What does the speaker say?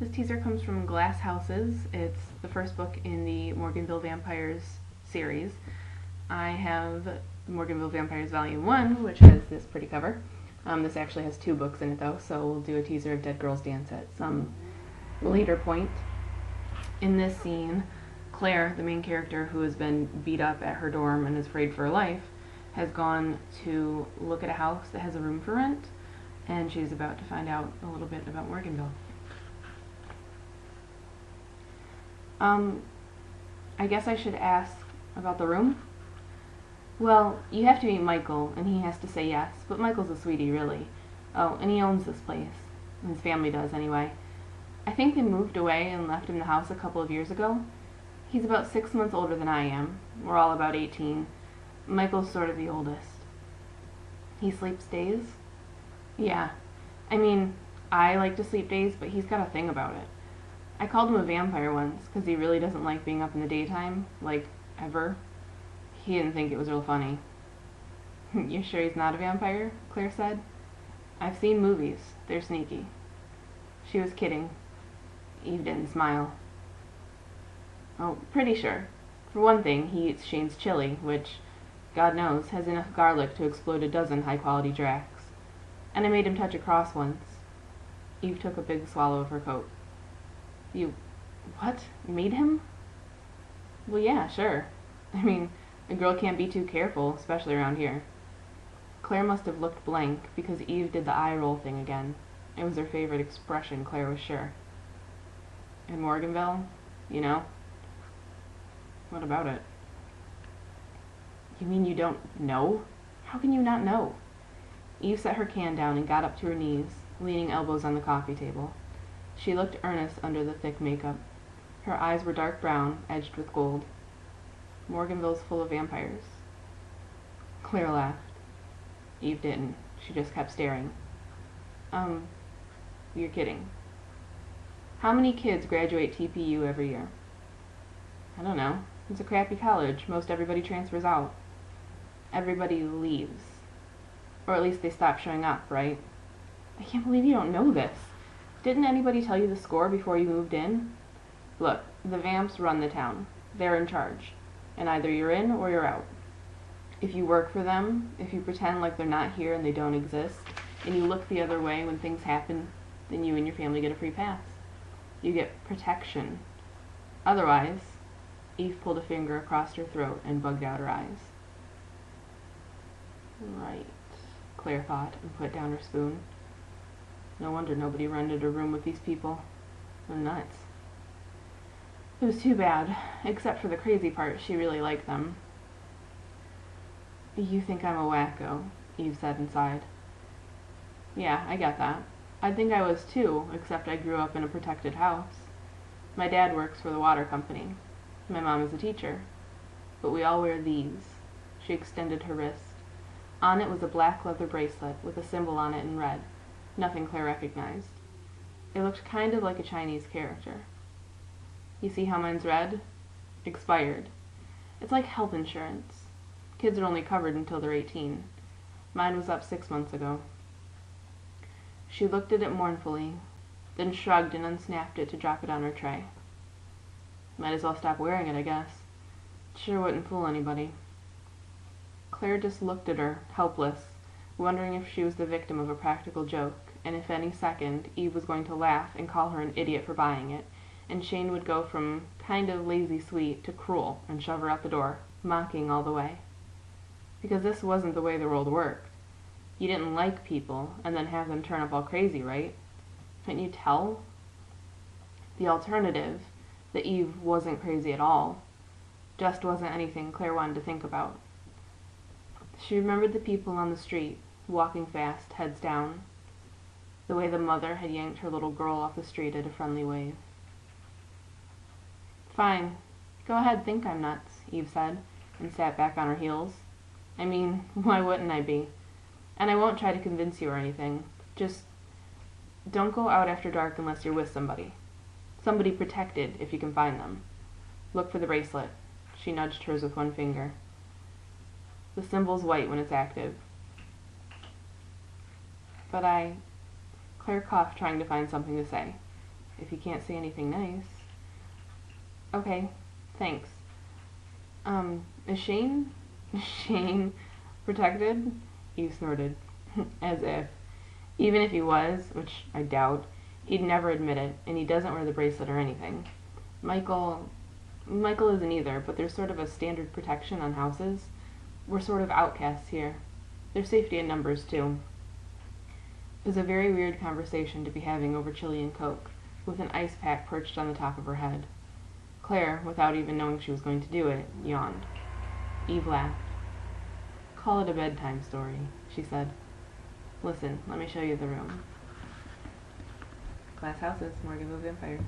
This teaser comes from Glass Houses. It's the first book in the Morganville Vampires series. I have Morganville Vampires Volume 1, which has this pretty cover. This actually has 2 books in it, though, so we'll do a teaser of Dead Girls Dance at some later point. In this scene, Claire, the main character who has been beat up at her dorm and is afraid for her life, has gone to look at a house that has a room for rent, and she's about to find out a little bit about Morganville. I guess I should ask about the room? Well, you have to meet Michael, and he has to say yes, but Michael's a sweetie, really. Oh, and he owns this place. His family does, anyway. I think they moved away and left him the house a couple of years ago. He's about 6 months older than I am. We're all about 18. Michael's sort of the oldest. He sleeps days? Yeah. I mean, I like to sleep days, but he's got a thing about it. I called him a vampire once, because he really doesn't like being up in the daytime, like, ever. He didn't think it was real funny. You sure he's not a vampire? Claire said. I've seen movies. They're sneaky. She was kidding. Eve didn't smile. Oh, pretty sure. For one thing, he eats Shane's chili, which, God knows, has enough garlic to explode a dozen high-quality Dracs. And I made him touch a cross once. Eve took a big swallow of her coat. You... what? Made him? Well, yeah, sure. I mean, a girl can't be too careful, especially around here. Claire must have looked blank, because Eve did the eye roll thing again. It was her favorite expression, Claire was sure. In Morganville, you know? What about it? You mean you don't know? How can you not know? Eve set her can down and got up to her knees, leaning elbows on the coffee table. She looked earnest under the thick makeup. Her eyes were dark brown, edged with gold. Morganville's full of vampires. Claire laughed. Eve didn't. She just kept staring. You're kidding. How many kids graduate TPU every year? I don't know. It's a crappy college. Most everybody transfers out. Everybody leaves. Or at least they stop showing up, right? I can't believe you don't know this. Didn't anybody tell you the score before you moved in? Look, the vamps run the town. They're in charge. And either you're in or you're out. If you work for them, if you pretend like they're not here and they don't exist, and you look the other way when things happen, then you and your family get a free pass. You get protection. Otherwise, Eve pulled a finger across her throat and bugged out her eyes. Right, Claire thought, and put down her spoon. No wonder nobody rented a room with these people. They're nuts. It was too bad. Except for the crazy part, she really liked them. You think I'm a wacko, Eve said and sighed. Yeah, I get that. I'd think I was too, except I grew up in a protected house. My dad works for the water company. My mom is a teacher. But we all wear these. She extended her wrist. On it was a black leather bracelet with a symbol on it in red. Nothing Claire recognized. It looked kind of like a Chinese character. You see how mine's red? Expired. It's like health insurance. Kids are only covered until they're 18. Mine was up 6 months ago. She looked at it mournfully, then shrugged and unsnapped it to drop it on her tray. Might as well stop wearing it, I guess. It sure wouldn't fool anybody. Claire just looked at her, helpless, wondering if she was the victim of a practical joke, and if any second Eve was going to laugh and call her an idiot for buying it, and Shane would go from kind of lazy sweet to cruel and shove her out the door, mocking all the way. Because this wasn't the way the world worked. You didn't like people and then have them turn up all crazy, right? Couldn't you tell? The alternative, that Eve wasn't crazy at all, just wasn't anything Claire wanted to think about. She remembered the people on the street, walking fast, heads down, the way the mother had yanked her little girl off the street at a friendly wave. Fine. Go ahead, think I'm nuts, Eve said, and sat back on her heels. I mean, why wouldn't I be? And I won't try to convince you or anything. Just don't go out after dark unless you're with somebody. Somebody protected, if you can find them. Look for the bracelet. She nudged hers with one finger. The symbol's white when it's active. But Claire coughed, trying to find something to say. if you can't say anything nice. Okay, thanks. Is Shane? Shane protected? Eve snorted. As if. Even if he was, which I doubt, he'd never admit it, and he doesn't wear the bracelet or anything. Michael isn't either, but there's sort of a standard protection on houses. We're sort of outcasts here. There's safety in numbers, too. It was a very weird conversation to be having over chili and Coke, with an ice pack perched on the top of her head. Claire, without even knowing she was going to do it, yawned. Eve laughed. Call it a bedtime story, she said. Listen, let me show you the room. Glass houses, Morganville Vampires.